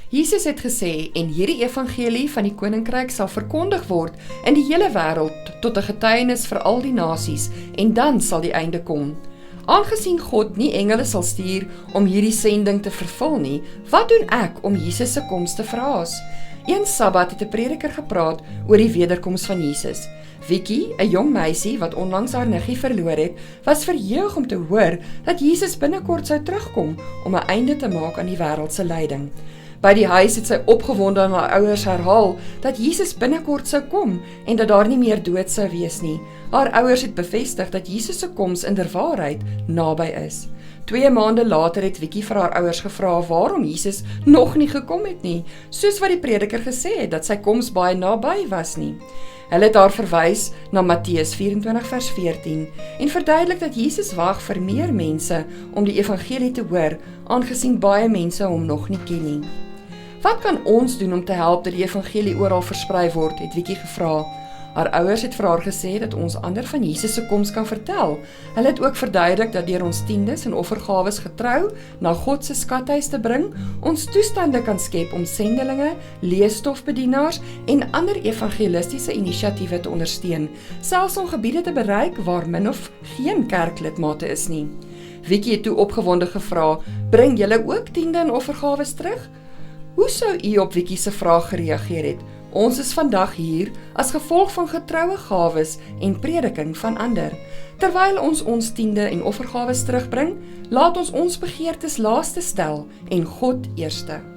Jesus het gesê, en hierdie evangelie van die koninkryk sal verkondig word in die hele wêreld tot 'n getuienis vir al die nasies, en dan sal die einde kom. Aangesien God nie engele sal stuur om hierdie sending te vervul nie, wat doen ek om Jesus se koms te verhaas? Een Sabbat het 'n prediker gepraat oor die wederkoms van Jesus. Vicky, 'n jong meisie wat onlangs haar niggie verloor het, was verheug om te hoor dat Jesus binnekort sou terugkom om 'n einde te maak aan die wêreldse lyding. By die huis het sy opgewonde aan haar ouers herhaal dat Jesus binnekort sou kom en dat daar nie meer dood sou wees nie. Haar ouers het bevestig dat Jesus se koms inderwaarheid naby is. 2 maande later het Vicky vir haar ouers gevra waarom Jesus nog nie gekom het nie, soos wat die prediker gesê het dat sy koms baie naby was nie. Hulle het haar verwys na Matteus 24 vers 14 en verduidelik dat Jesus wag vir meer mense om die evangelie te hoor, aangesien baie mense hom nog nie ken nie. Wat kan ons doen om te help dat die evangelie oral versprei word, het Vicky gevra. Haar ouers het vir haar gesê dat ons ander van Jesus se koms kan vertel. Hulle het ook verduidelik dat deur ons tiendes en offergawes getrou na God se skathuis te bring, ons toestande kan skep om sendelinge, leesstofbedienaars en ander evangelistiese inisiatiewe te ondersteun, selfs om gebiede te bereik waar min of geen kerklidmate is nie. Vicky het toe opgewonde gevra, bring julle ook tiende en offergawes terug? Hoe sou u op Vicky se vraag gereageer het? Ons is vandag hier as gevolg van getroue gawes en prediking van ander. Terwyl ons tiende en offergawes terugbring, laat ons begeertes laaste stel en God eerste.